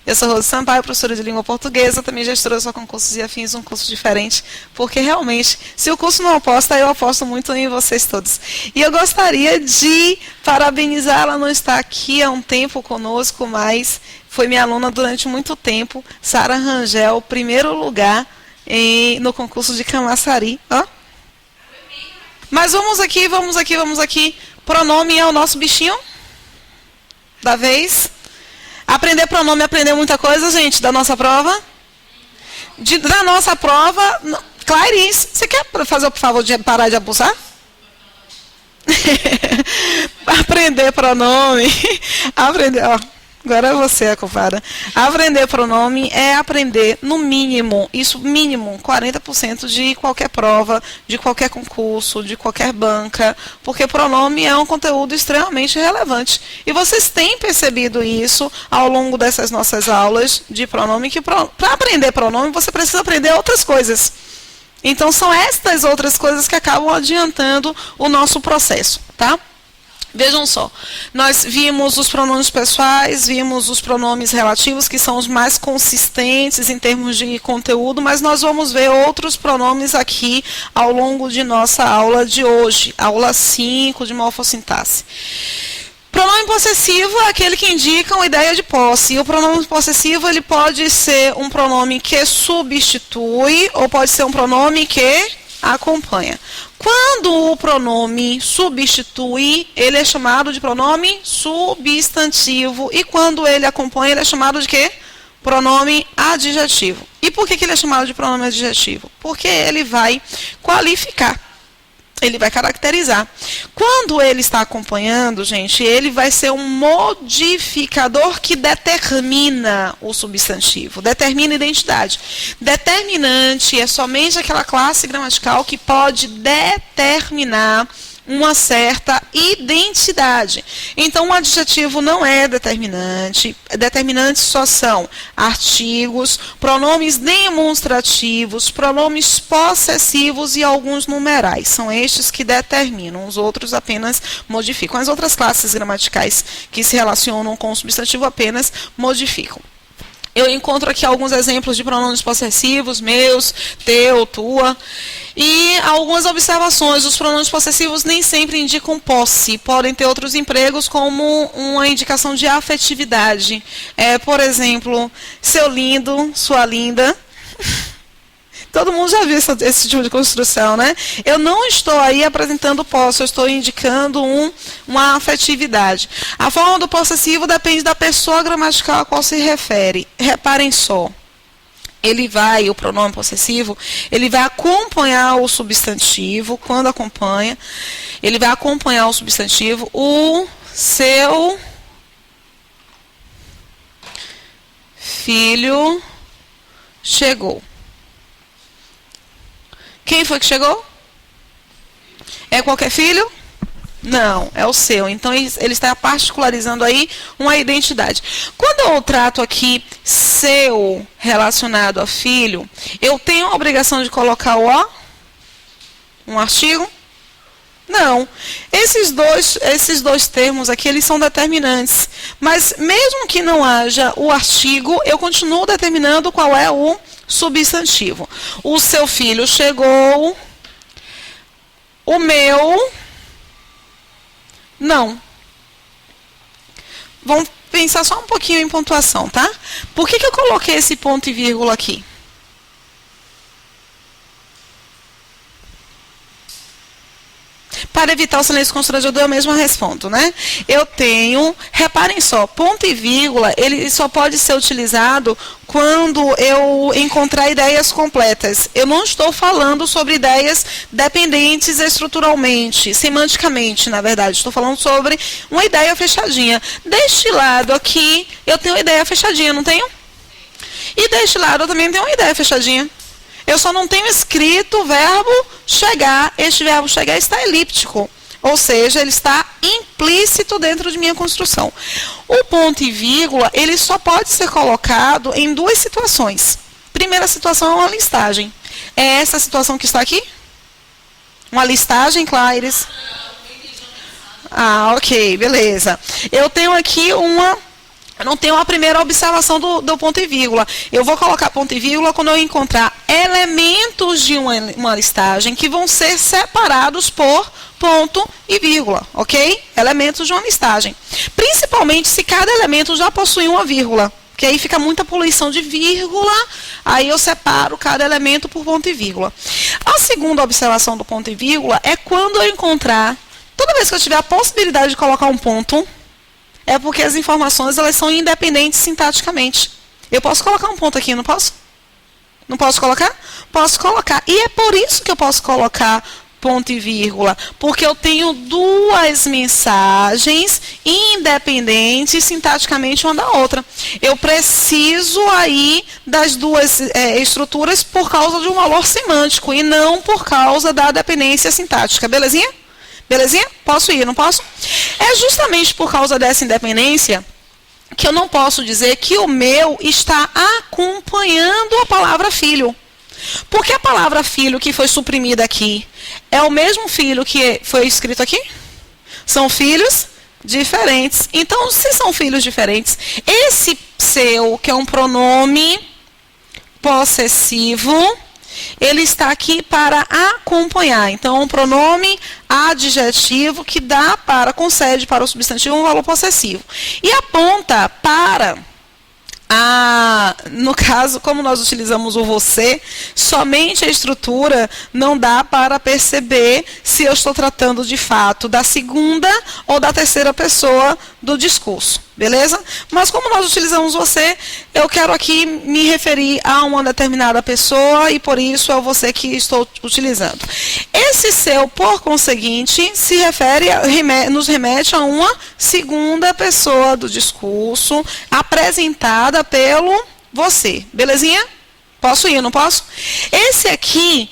Eu sou Rose Sampaio, professora de língua portuguesa, também gestora só concursos e afins, um curso diferente, porque realmente, se o curso não aposta, eu aposto muito em vocês todos. E eu gostaria de parabenizar, ela não está aqui há um tempo conosco, mas foi minha aluna durante muito tempo, Sara Rangel, primeiro lugar no concurso de Camaçari. Ó. Mas vamos aqui. Pronome é o nosso bichinho da vez. Aprender pronome, aprender muita coisa, gente, da nossa prova. Da nossa prova, Clarice, você quer fazer o favor de parar de abusar? Aprender pronome, agora você é culpada. Aprender pronome é aprender, no mínimo, 40% de qualquer prova, de qualquer concurso, de qualquer banca, porque pronome é um conteúdo extremamente relevante. E vocês têm percebido isso ao longo dessas nossas aulas de pronome, que para aprender pronome você precisa aprender outras coisas. Então, são estas outras coisas que acabam adiantando o nosso processo, tá? Vejam só, nós vimos os pronomes pessoais, vimos os pronomes relativos, que são os mais consistentes em termos de conteúdo, mas nós vamos ver outros pronomes aqui ao longo de nossa aula de hoje, aula 5 de morfossintaxe. Pronome possessivo é aquele que indica uma ideia de posse. E o pronome possessivo ele pode ser um pronome que substitui ou pode ser um pronome que acompanha. Quando o pronome substitui, ele é chamado de pronome substantivo. E quando ele acompanha, ele é chamado de quê? Pronome adjetivo. E por que ele é chamado de pronome adjetivo? Porque ele vai qualificar. Ele vai caracterizar. Quando ele está acompanhando, gente, ele vai ser um modificador que determina o substantivo, determina a identidade. Determinante é somente aquela classe gramatical que pode determinar uma certa identidade. Então, o adjetivo não é determinante. Determinantes só são artigos, pronomes demonstrativos, pronomes possessivos e alguns numerais. São estes que determinam. Os outros apenas modificam. As outras classes gramaticais que se relacionam com o substantivo apenas modificam. Eu encontro aqui alguns exemplos de pronomes possessivos, meus, teu, tua. E algumas observações. Os pronomes possessivos nem sempre indicam posse. Podem ter outros empregos como uma indicação de afetividade. Por exemplo, seu lindo, sua linda. Todo mundo já viu esse tipo de construção, né? Eu não estou aí apresentando posse, eu estou indicando uma afetividade. A forma do possessivo depende da pessoa gramatical a qual se refere. Reparem só. O pronome possessivo, ele vai acompanhar o substantivo, quando acompanha, ele vai acompanhar o substantivo, o seu filho chegou. Quem foi que chegou? É qualquer filho? Não, é o seu. Então, ele está particularizando aí uma identidade. Quando eu trato aqui seu relacionado a filho, eu tenho a obrigação de colocar um artigo? Não. Esses dois termos aqui, eles são determinantes. Mas, mesmo que não haja o artigo, eu continuo determinando qual é o substantivo. O seu filho chegou. O meu... Não. Vamos pensar só um pouquinho em pontuação, tá? Por que eu coloquei esse ponto e vírgula aqui? Para evitar o silêncio constrangedor, eu mesma respondo, né? Eu tenho, reparem só, ponto e vírgula, ele só pode ser utilizado quando eu encontrar ideias completas. Eu não estou falando sobre ideias dependentes estruturalmente, semanticamente, na verdade. Estou falando sobre uma ideia fechadinha. Deste lado aqui, eu tenho uma ideia fechadinha, não tenho? E deste lado, eu também tenho uma ideia fechadinha. Eu só não tenho escrito o verbo chegar. Este verbo chegar está elíptico. Ou seja, ele está implícito dentro de minha construção. O ponto e vírgula, ele só pode ser colocado em duas situações. Primeira situação é uma listagem. É essa situação que está aqui? Uma listagem, Claires? Ah, ok, beleza. Eu tenho aqui uma Eu não tenho a primeira observação do ponto e vírgula. Eu vou colocar ponto e vírgula quando eu encontrar elementos de uma listagem que vão ser separados por ponto e vírgula, ok? Elementos de uma listagem. Principalmente se cada elemento já possui uma vírgula, porque aí fica muita poluição de vírgula, aí eu separo cada elemento por ponto e vírgula. A segunda observação do ponto e vírgula é quando eu encontrar, toda vez que eu tiver a possibilidade de colocar um ponto, é porque as informações elas são independentes sintaticamente. Eu posso colocar um ponto aqui, não posso? Não posso colocar? Posso colocar. E é por isso que eu posso colocar ponto e vírgula, porque eu tenho duas mensagens independentes sintaticamente uma da outra. Eu preciso aí das duas estruturas por causa de um valor semântico e não por causa da dependência sintática. Belezinha? Belezinha? Posso ir, não posso? É justamente por causa dessa independência que eu não posso dizer que o meu está acompanhando a palavra filho. Porque a palavra filho que foi suprimida aqui é o mesmo filho que foi escrito aqui? São filhos diferentes. Então, se são filhos diferentes, esse seu, que é um pronome possessivo, ele está aqui para acompanhar. Então, um pronome adjetivo que concede para o substantivo um valor possessivo. E aponta para no caso, como nós utilizamos o você, somente a estrutura não dá para perceber se eu estou tratando de fato da segunda ou da terceira pessoa do discurso, beleza? Mas como nós utilizamos você, eu quero aqui me referir a uma determinada pessoa e por isso é o você que estou utilizando. Esse seu, por conseguinte, nos remete a uma segunda pessoa do discurso apresentada pelo você, belezinha? Posso ir, não posso? Esse aqui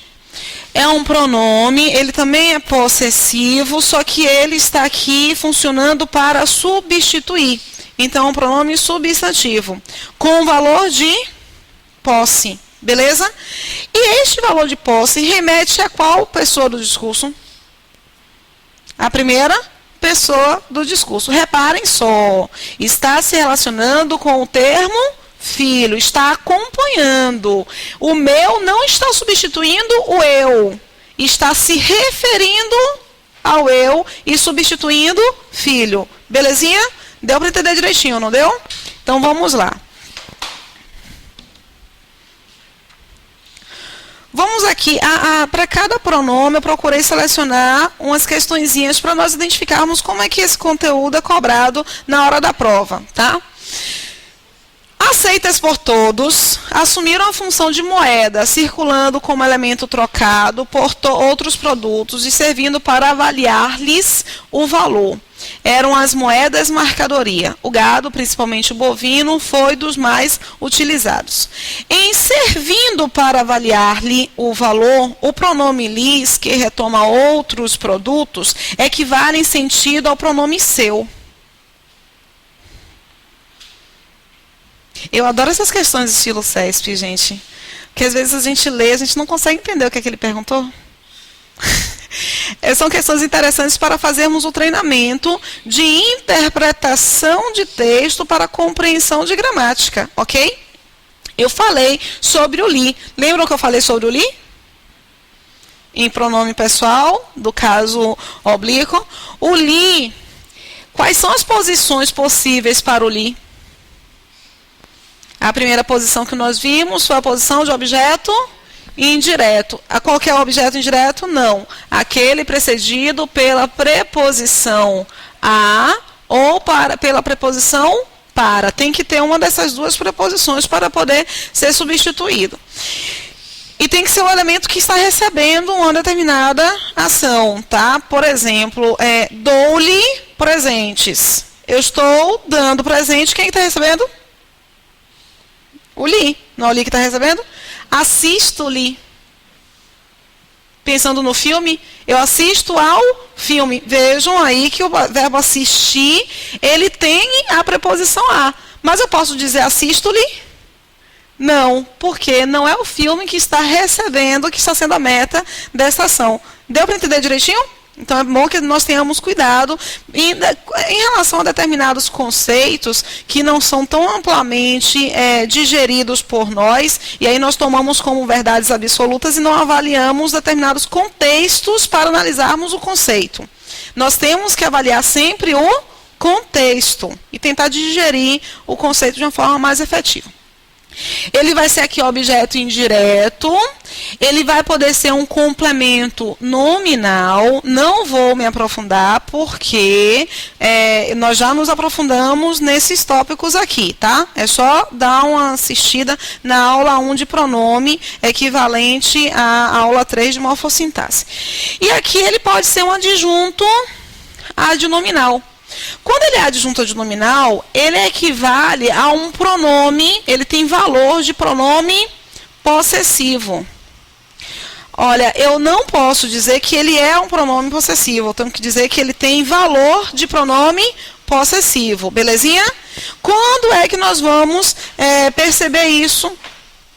é um pronome, ele também é possessivo, só que ele está aqui funcionando para substituir. Então, é um pronome substantivo, com valor de posse, beleza? E este valor de posse remete a qual pessoa do discurso? A primeira pessoa do discurso. Reparem só, está se relacionando com o termo filho, está acompanhando. O meu não está substituindo o eu, está se referindo ao eu e substituindo filho. Belezinha? Deu para entender direitinho, não deu? Então vamos lá. Vamos aqui, para cada pronome eu procurei selecionar umas questõezinhas para nós identificarmos como é que esse conteúdo é cobrado na hora da prova, tá? Aceitas por todos, assumiram a função de moeda, circulando como elemento trocado por outros produtos e servindo para avaliar-lhes o valor. Eram as moedas mercadoria. O gado, principalmente o bovino, foi dos mais utilizados. Em servindo para avaliar-lhe o valor, o pronome lhes, que retoma outros produtos, equivale em sentido ao pronome seu. Eu adoro essas questões de estilo CESP, gente. Porque às vezes a gente lê, a gente não consegue entender o que é que ele perguntou. São questões interessantes para fazermos o treinamento de interpretação de texto para compreensão de gramática, ok? Eu falei sobre o li. Lembram que eu falei sobre o li? Em pronome pessoal, do caso oblíquo. O li, quais são as posições possíveis para o li? A primeira posição que nós vimos foi a posição de objeto indireto. A qualquer objeto indireto? Não. Aquele precedido pela preposição a ou pela preposição para. Tem que ter uma dessas duas preposições para poder ser substituído. E tem que ser um elemento que está recebendo uma determinada ação, tá? Por exemplo, dou-lhe presentes. Eu estou dando presente, quem está recebendo? O li. Não é o li que está recebendo? Assisto-lhe. Pensando no filme, eu assisto ao filme. Vejam aí que o verbo assistir, ele tem a preposição a. Mas eu posso dizer assisto-lhe? Não, porque não é o filme que está recebendo, que está sendo a meta dessa ação. Deu para entender direitinho? Então, é bom que nós tenhamos cuidado em relação a determinados conceitos que não são tão amplamente digeridos por nós, e aí nós tomamos como verdades absolutas e não avaliamos determinados contextos para analisarmos o conceito. Nós temos que avaliar sempre o contexto e tentar digerir o conceito de uma forma mais efetiva. Ele vai ser aqui objeto indireto, ele vai poder ser um complemento nominal, não vou me aprofundar porque nós já nos aprofundamos nesses tópicos aqui, tá? É só dar uma assistida na aula 1 de pronome, equivalente à aula 3 de morfossintaxe. E aqui ele pode ser um adjunto adnominal. Quando ele é adjunto adnominal, ele equivale a um pronome, ele tem valor de pronome possessivo. Olha, eu não posso dizer que ele é um pronome possessivo, eu tenho que dizer que ele tem valor de pronome possessivo, belezinha? Quando é que nós vamos perceber isso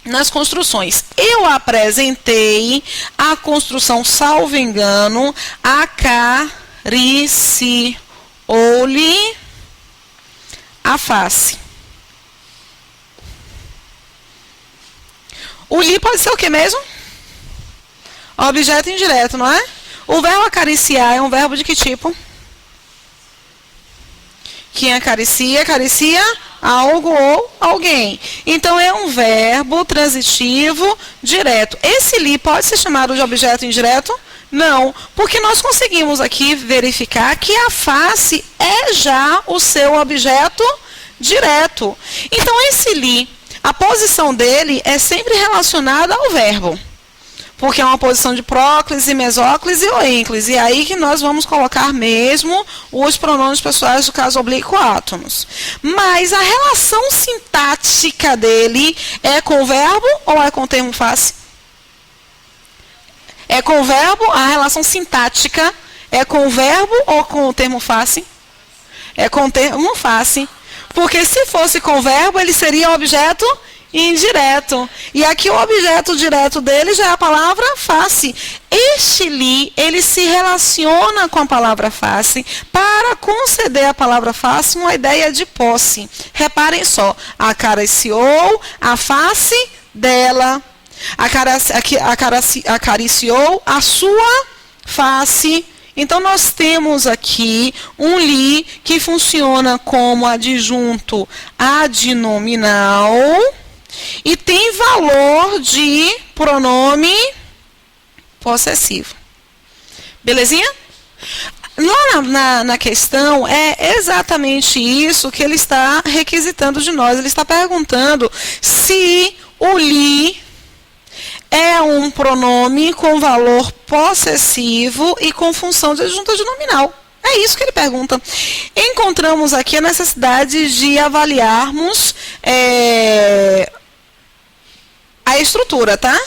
nas construções? Eu apresentei a construção, salvo engano, acariciou-lhe a face. O li pode ser o que mesmo? Objeto indireto, não é? O verbo acariciar é um verbo de que tipo? Quem acaricia, acaricia algo ou alguém. Então, é um verbo transitivo direto. Esse li pode ser chamado de objeto indireto? Não, porque nós conseguimos aqui verificar que a face é já o seu objeto direto. Então, esse li, a posição dele é sempre relacionada ao verbo. Porque é uma posição de próclise, mesóclise ou ênclise. E é aí que nós vamos colocar mesmo os pronomes pessoais do caso oblíquo átomos. Mas a relação sintática dele é com o verbo ou é com o termo face? É com o verbo, a relação sintática é com o verbo ou com o termo face? É com o termo face. Porque se fosse com o verbo, ele seria objeto indireto. E aqui o objeto direto dele já é a palavra face. Este li, ele se relaciona com a palavra face para conceder à palavra face uma ideia de posse. Reparem só, acariciou a face dela. Acariciou a sua face. Então, nós temos aqui um li que funciona como adjunto adnominal e tem valor de pronome possessivo. Belezinha? Lá na questão, é exatamente isso que ele está requisitando de nós. Ele está perguntando se o li é um pronome com valor possessivo e com função de adjunto adnominal. É isso que ele pergunta. Encontramos aqui a necessidade de avaliarmos a estrutura, tá?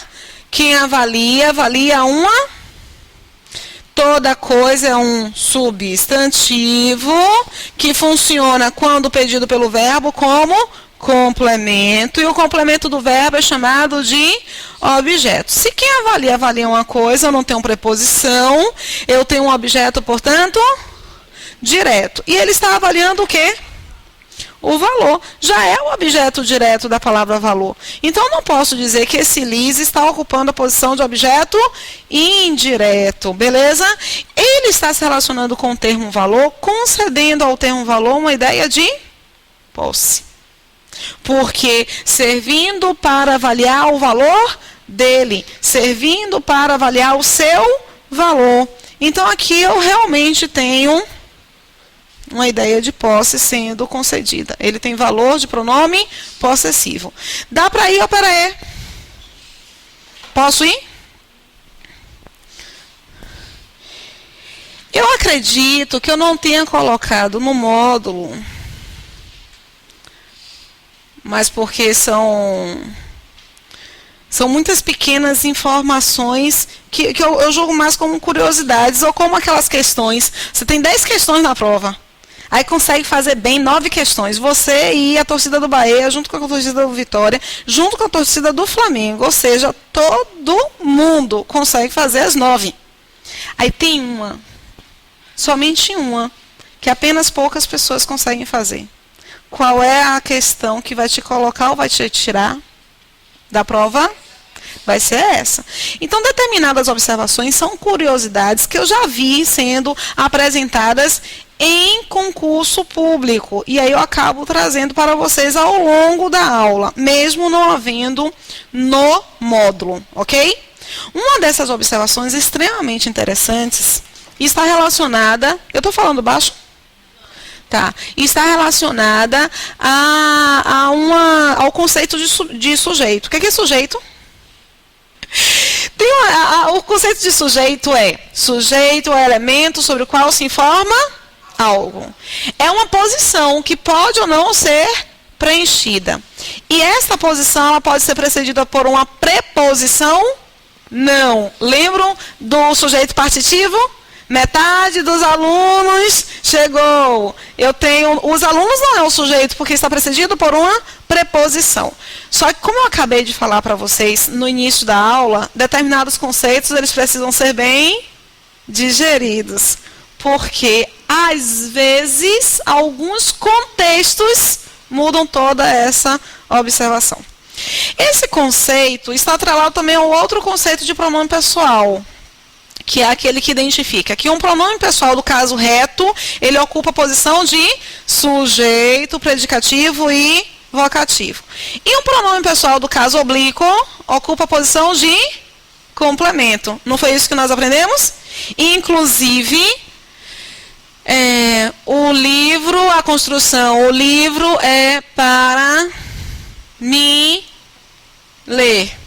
Quem avalia uma... Toda coisa é um substantivo que funciona quando pedido pelo verbo como complemento, e o complemento do verbo é chamado de objeto. Se quem avalia uma coisa, eu não tenho preposição, eu tenho um objeto, portanto, direto. E ele está avaliando o quê? O valor. Já é o objeto direto da palavra valor. Então, eu não posso dizer que esse lis está ocupando a posição de objeto indireto, beleza? Ele está se relacionando com o termo valor, concedendo ao termo valor uma ideia de posse. Porque servindo para avaliar o valor dele, servindo para avaliar o seu valor. Então, aqui eu realmente tenho uma ideia de posse sendo concedida. Ele tem valor de pronome possessivo. Dá para ir ou para E? Posso ir? Eu acredito que eu não tenha colocado no módulo, mas porque são muitas pequenas informações que eu julgo mais como curiosidades ou como aquelas questões. Você tem 10 questões na prova. Aí consegue fazer bem 9 questões. Você e a torcida do Bahia, junto com a torcida do Vitória, junto com a torcida do Flamengo. Ou seja, todo mundo consegue fazer as 9. Aí tem uma Somente uma, que apenas poucas pessoas conseguem fazer. Qual é a questão que vai te colocar ou vai te tirar da prova? Vai ser essa. Então, determinadas observações são curiosidades que eu já vi sendo apresentadas em concurso público. E aí eu acabo trazendo para vocês ao longo da aula, mesmo não havendo no módulo, ok? Uma dessas observações extremamente interessantes está relacionada... Eu estou falando baixo? Tá. Está relacionada ao conceito de sujeito. O que é sujeito? O conceito de sujeito é elemento sobre o qual se informa algo. É uma posição que pode ou não ser preenchida. E essa posição ela pode ser precedida por uma preposição? Não. Lembram do sujeito partitivo? Metade dos alunos chegou. Os alunos não é o sujeito porque está precedido por uma preposição. Só que como eu acabei de falar para vocês no início da aula, determinados conceitos eles precisam ser bem digeridos. Porque às vezes alguns contextos mudam toda essa observação. Esse conceito está atrelado também ao outro conceito de pronome pessoal, que é aquele que identifica que um pronome pessoal do caso reto, ele ocupa a posição de sujeito, predicativo e vocativo. E um pronome pessoal do caso oblíquo ocupa a posição de complemento. Não foi isso que nós aprendemos? Inclusive, o livro, a construção, o livro é para me ler.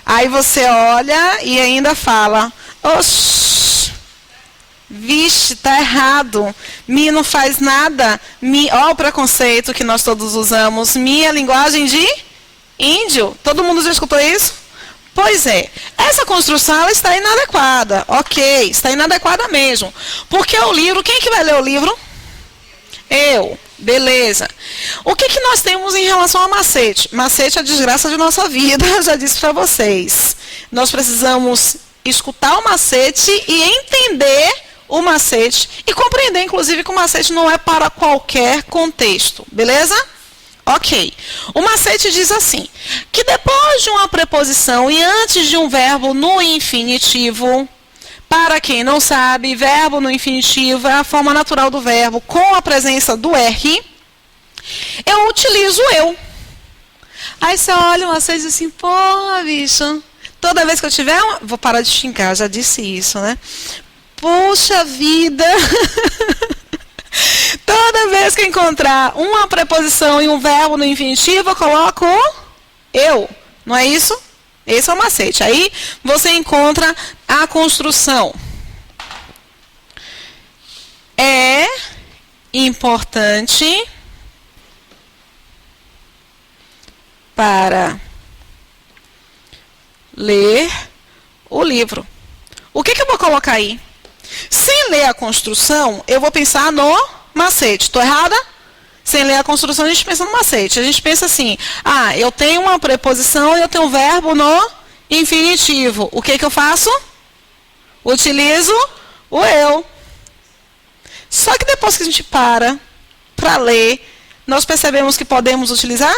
Aí você olha e ainda fala, oxi, vixe, tá errado. Mi não faz nada. Ó o preconceito que nós todos usamos. Mi é linguagem de índio. Todo mundo já escutou isso? Pois é. Essa construção ela está inadequada. Ok, está inadequada mesmo. Porque o livro, quem é que vai ler o livro? Eu. Beleza. O que nós temos em relação a macete? Macete é a desgraça de nossa vida, eu já disse para vocês. Nós precisamos escutar o macete e entender o macete e compreender, inclusive, que o macete não é para qualquer contexto. Beleza? Ok. O macete diz assim, que depois de uma preposição e antes de um verbo no infinitivo... Para quem não sabe, verbo no infinitivo é a forma natural do verbo com a presença do R. Eu utilizo eu. Aí você olha uma e diz assim, pô, bicho, toda vez que eu tiver... Vou parar de xingar, já disse isso, né? Puxa vida! Toda vez que eu encontrar uma preposição e um verbo no infinitivo, eu coloco eu. Não é isso? Esse é o macete. Aí você encontra a construção. É importante para ler o livro. O que eu vou colocar aí? Sem ler a construção, eu vou pensar no macete. Estou errada? Sem ler a construção, a gente pensa no macete. A gente pensa assim, eu tenho uma preposição e eu tenho um verbo no infinitivo. O que eu faço? Utilizo o eu. Só que depois que a gente para ler, nós percebemos que podemos utilizar?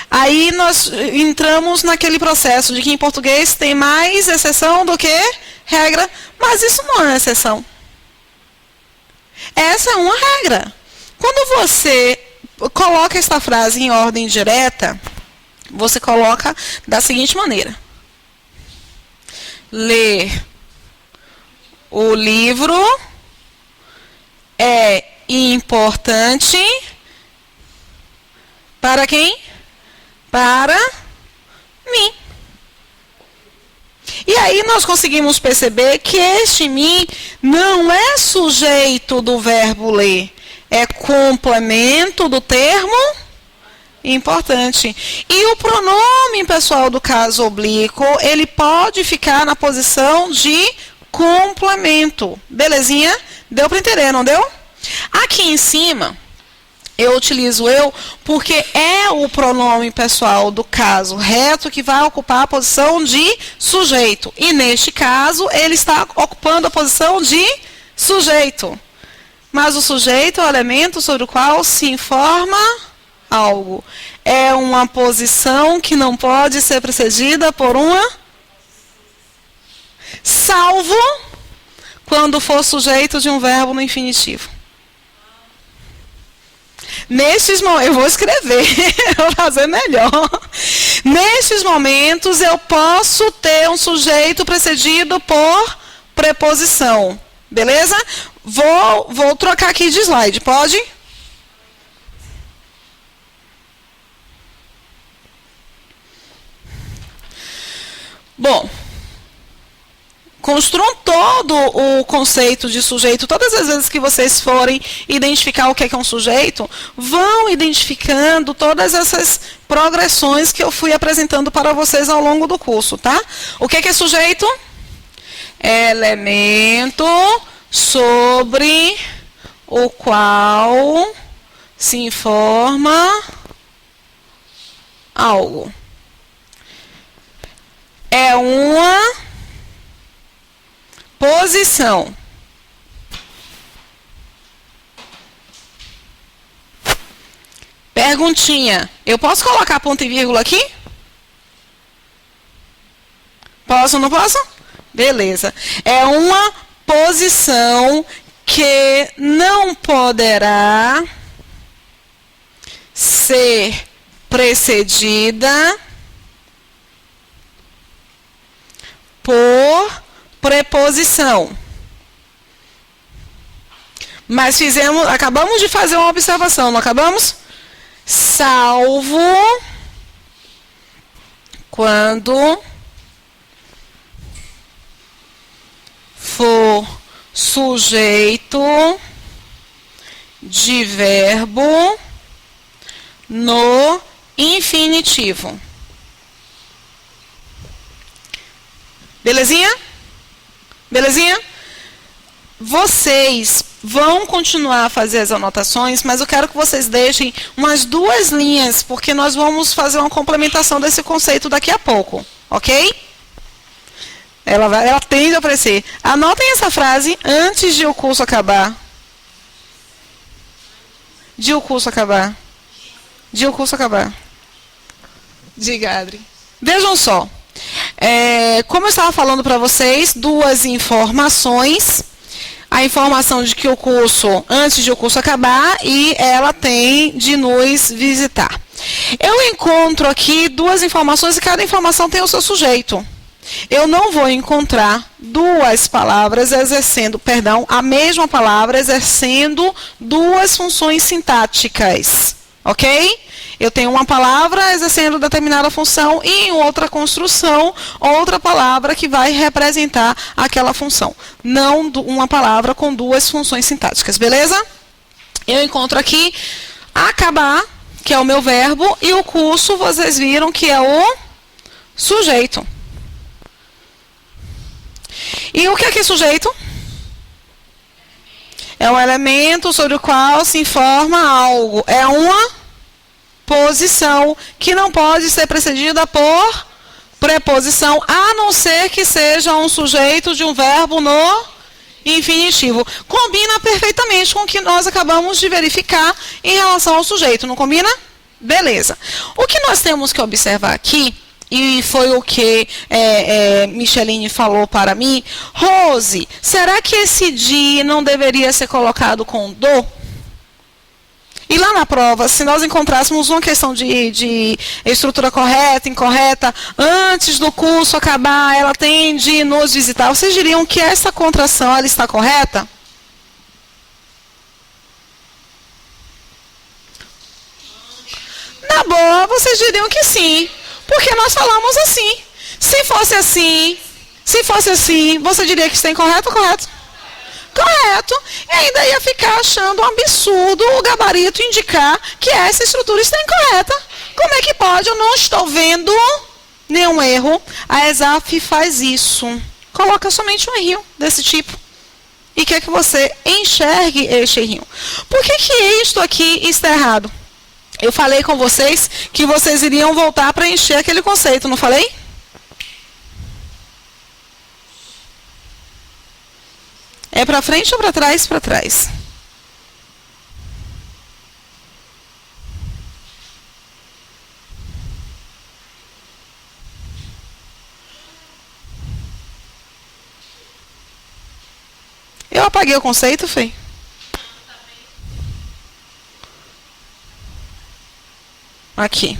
Aí nós entramos naquele processo de que em português tem mais exceção do que regra, mas isso não é exceção. Essa é uma regra. Quando você coloca esta frase em ordem direta, você coloca da seguinte maneira. Ler o livro é importante para quem? Para mim. E aí nós conseguimos perceber que este mim não é sujeito do verbo ler. É complemento do termo importante. E o pronome pessoal do caso oblíquo, ele pode ficar na posição de complemento. Belezinha? Deu para entender, não deu? Aqui em cima, Eu utilizo eu porque é o pronome pessoal do caso reto que vai ocupar a posição de sujeito. E neste caso, ele está ocupando a posição de sujeito. Mas o sujeito é o elemento sobre o qual se informa algo. É uma posição que não pode ser precedida por uma, salvo quando for sujeito de um verbo no infinitivo. Nestes momentos, eu vou escrever, eu vou fazer melhor. Nestes momentos, eu posso ter um sujeito precedido por preposição. Beleza? Vou trocar aqui de slide, pode? Bom, construam todo o conceito de sujeito. Todas as vezes que vocês forem identificar o que é um sujeito, vão identificando todas essas progressões que eu fui apresentando para vocês ao longo do curso, tá? O que é sujeito? Elemento sobre o qual se informa algo. É uma posição. Perguntinha. Eu posso colocar ponto e vírgula aqui? Posso ou não posso? Beleza. É uma posição que não poderá ser precedida por preposição. Mas acabamos de fazer uma observação, não acabamos? Salvo quando for sujeito de verbo no infinitivo. Belezinha? Belezinha? Vocês vão continuar a fazer as anotações, mas eu quero que vocês deixem umas 2 linhas, porque nós vamos fazer uma complementação desse conceito daqui a pouco, ok? Ela tende a aparecer. Anotem essa frase antes de o curso acabar. De o curso acabar. De o curso acabar. Diga, Adri. Vejam só. Como eu estava falando para vocês, 2 informações. A informação de que o curso, antes de o curso acabar, e ela tem de nos visitar. Eu encontro aqui 2 informações e cada informação tem o seu sujeito. Eu não vou encontrar 2 palavras exercendo, a mesma palavra exercendo 2 funções sintáticas, ok? Eu tenho uma palavra exercendo determinada função e em outra construção, outra palavra que vai representar aquela função. Não uma palavra com 2 funções sintáticas, beleza? Eu encontro aqui acabar, que é o meu verbo, e o curso, vocês viram que é o sujeito. E o que é sujeito? É um elemento sobre o qual se informa algo. É uma posição que não pode ser precedida por preposição, a não ser que seja um sujeito de um verbo no infinitivo. Combina perfeitamente com o que nós acabamos de verificar em relação ao sujeito, não combina? Beleza. O que nós temos que observar aqui, e foi o que Micheline falou para mim, Rose, será que esse de não deveria ser colocado com do? E lá na prova, se nós encontrássemos uma questão de estrutura correta, incorreta, antes do curso acabar, ela tem de nos visitar, vocês diriam que essa contração ela está correta? Na boa, vocês diriam que sim, porque nós falamos assim. Se fosse assim, você diria que está incorreto ou correto? Correto. E ainda ia ficar achando um absurdo o gabarito indicar que essa estrutura está incorreta. Como é que pode? Eu não estou vendo nenhum erro. A ESAF faz isso. Coloca somente um erro desse tipo. e quer que você enxergue este rio. Por que que isto aqui está errado? Eu falei com vocês que vocês iriam voltar a preencher aquele conceito, não falei? É para frente ou para trás? Para trás. Eu apaguei o conceito, Fê? Aqui.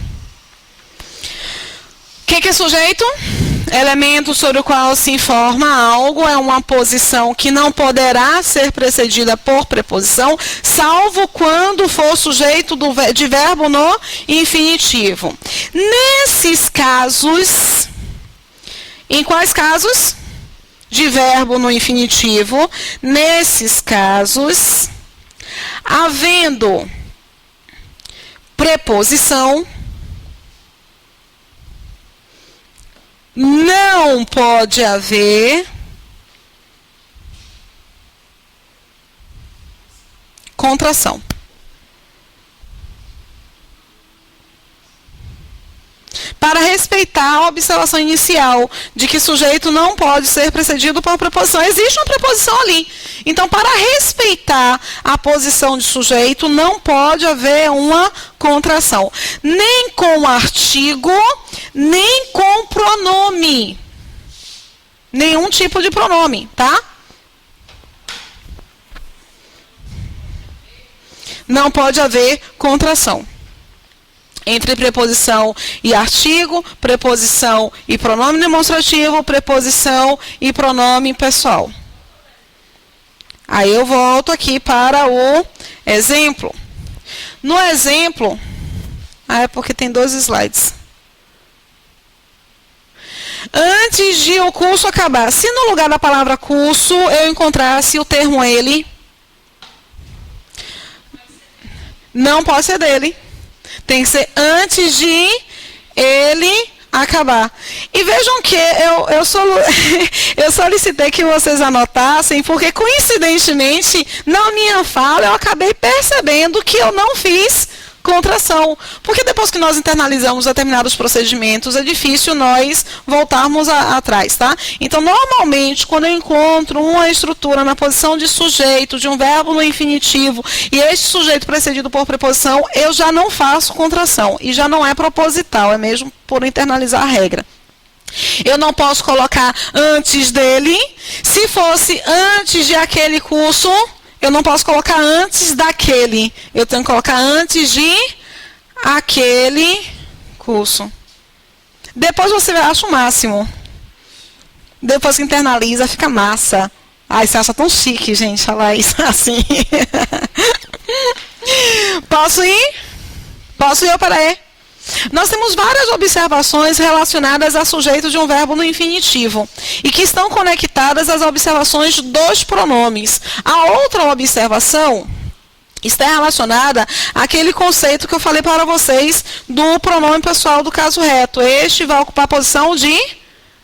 O que é sujeito? Elemento sobre o qual se informa algo, é uma posição que não poderá ser precedida por preposição, salvo quando for sujeito de verbo no infinitivo. Nesses casos, em quais casos? De verbo no infinitivo. Nesses casos, havendo preposição, não pode haver contração. Para respeitar a observação inicial de que sujeito não pode ser precedido por preposição. Existe uma preposição ali. Então, para respeitar a posição de sujeito, não pode haver uma contração. Nem com artigo, nem com pronome. Nenhum tipo de pronome, tá? Não pode haver contração. Entre preposição e artigo, preposição e pronome demonstrativo, preposição e pronome pessoal. Aí eu volto aqui para o exemplo. No exemplo, é porque tem 2 slides. Antes de o curso acabar, se no lugar da palavra curso eu encontrasse o termo ele, não pode ser dele. Tem que ser antes de ele acabar. E vejam que eu solicitei que vocês anotassem, porque coincidentemente, na minha fala, eu acabei percebendo que eu não fiz contração. Porque depois que nós internalizamos determinados procedimentos, é difícil nós voltarmos atrás, tá? Então, normalmente, quando eu encontro uma estrutura na posição de sujeito, de um verbo no infinitivo, e este sujeito precedido por preposição, eu já não faço contração. E já não é proposital, é mesmo por internalizar a regra. Eu não posso colocar antes dele. Se fosse antes de aquele curso, eu não posso colocar antes daquele. Eu tenho que colocar antes de aquele curso. Depois você acha o máximo. Depois que internaliza, fica massa. Ai, você acha tão chique, gente, falar isso assim. Posso ir? Posso ir ou peraí? Nós temos várias observações relacionadas a sujeito de um verbo no infinitivo e que estão conectadas às observações dos pronomes. A outra observação está relacionada àquele conceito que eu falei para vocês do pronome pessoal do caso reto. Este vai ocupar a posição de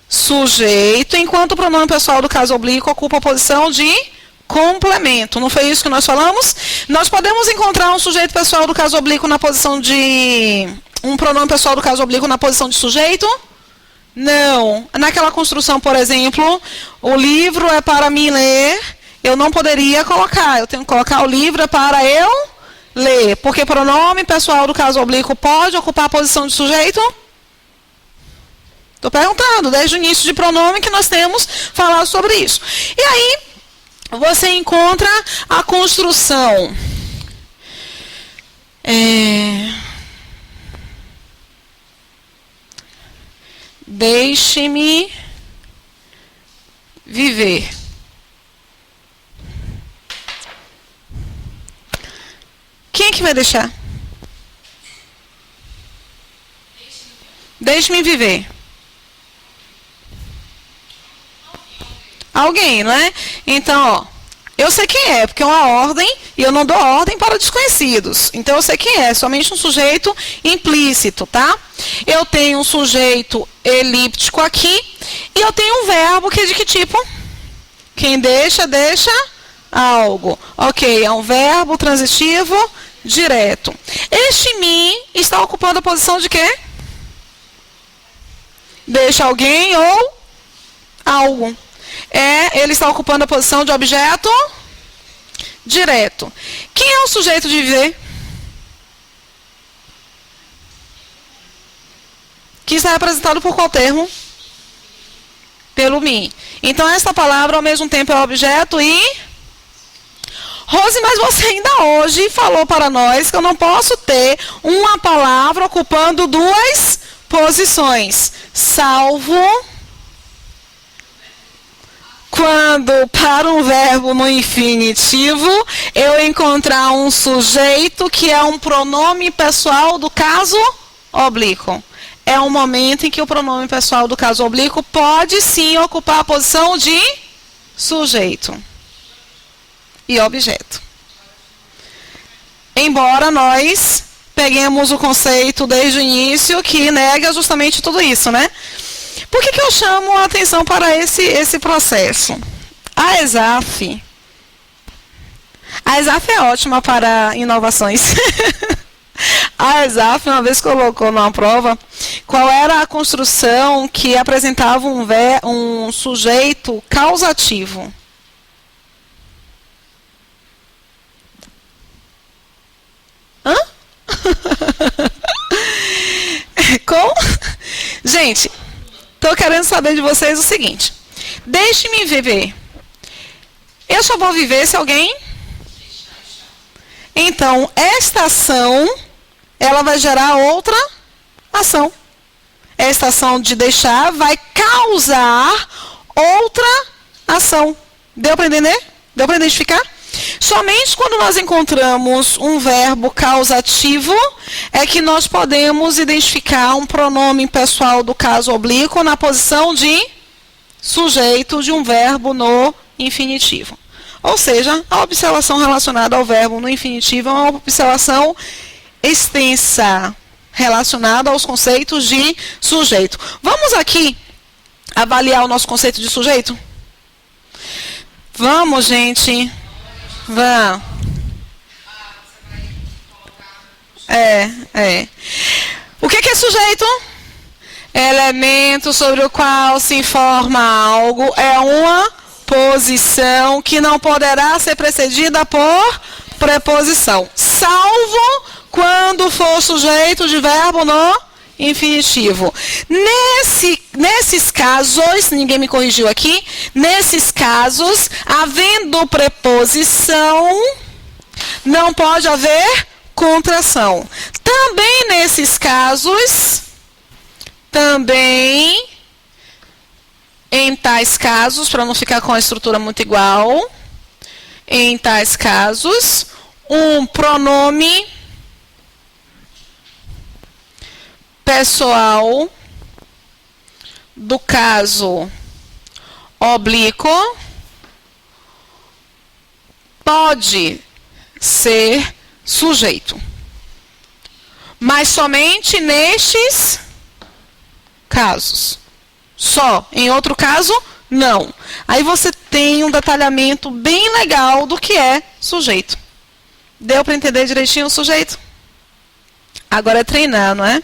sujeito, enquanto o pronome pessoal do caso oblíquo ocupa a posição de complemento. Não foi isso que nós falamos? Nós podemos encontrar um sujeito pessoal do caso oblíquo na posição de... um pronome pessoal do caso oblíquo na posição de sujeito? Não. Naquela construção, por exemplo, o livro é para mim ler, eu não poderia colocar. Eu tenho que colocar o livro é para eu ler. Porque pronome pessoal do caso oblíquo pode ocupar a posição de sujeito? Estou perguntando, desde o início de pronome que nós temos falado sobre isso. E aí, você encontra a construção. Deixe-me viver. Quem é que vai deixar? Deixe-me viver. Alguém, não é? Então, ó, eu sei quem é, porque é uma ordem e eu não dou ordem para desconhecidos. Então, eu sei quem é, somente um sujeito implícito, tá? Eu tenho um sujeito elíptico aqui e eu tenho um verbo que é de que tipo? Quem deixa, deixa algo. Ok, é um verbo transitivo direto. Este me está ocupando a posição de quê? Deixa alguém ou algo. Ele está ocupando a posição de objeto direto. Quem é o sujeito de viver? Que está representado por qual termo? Pelo me. Então, esta palavra, ao mesmo tempo, é objeto e... Rose, mas você ainda hoje falou para nós que eu não posso ter uma palavra ocupando duas posições. Salvo quando, para um verbo no infinitivo, eu encontrar um sujeito que é um pronome pessoal do caso oblíquo. É um momento em que o pronome pessoal do caso oblíquo pode sim ocupar a posição de sujeito e objeto. Embora nós peguemos o conceito desde o início que nega justamente tudo isso, né? Por que eu chamo a atenção para esse processo? A ESAF é ótima para inovações. A ESAF uma vez colocou numa prova qual era a construção que apresentava um sujeito causativo. Hã? Gente, estou querendo saber de vocês o seguinte. Deixe-me viver. Eu só vou viver se alguém... Então, esta ação, ela vai gerar outra ação. Esta ação de deixar vai causar outra ação. Deu para entender? Deu para identificar? Somente quando nós encontramos um verbo causativo é que nós podemos identificar um pronome pessoal do caso oblíquo na posição de sujeito de um verbo no infinitivo. Ou seja, a observação relacionada ao verbo no infinitivo é uma observação extensa, relacionada aos conceitos de sujeito. Vamos aqui avaliar o nosso conceito de sujeito? Vamos, gente. Vamos. O que é sujeito? Elemento sobre o qual se informa algo. É uma posição que não poderá ser precedida por preposição. Salvo quando for sujeito de verbo no infinitivo. Nesses casos, ninguém me corrigiu aqui, nesses casos, havendo preposição, não pode haver contração. Também nesses casos, em tais casos, para não ficar com a estrutura muito igual, em tais casos, um pronome pessoal do caso oblíquo pode ser sujeito, mas somente nestes casos. Só. Em outro caso, não. Aí você tem um detalhamento bem legal do que é sujeito. Deu para entender direitinho o sujeito? Agora é treinar, não é?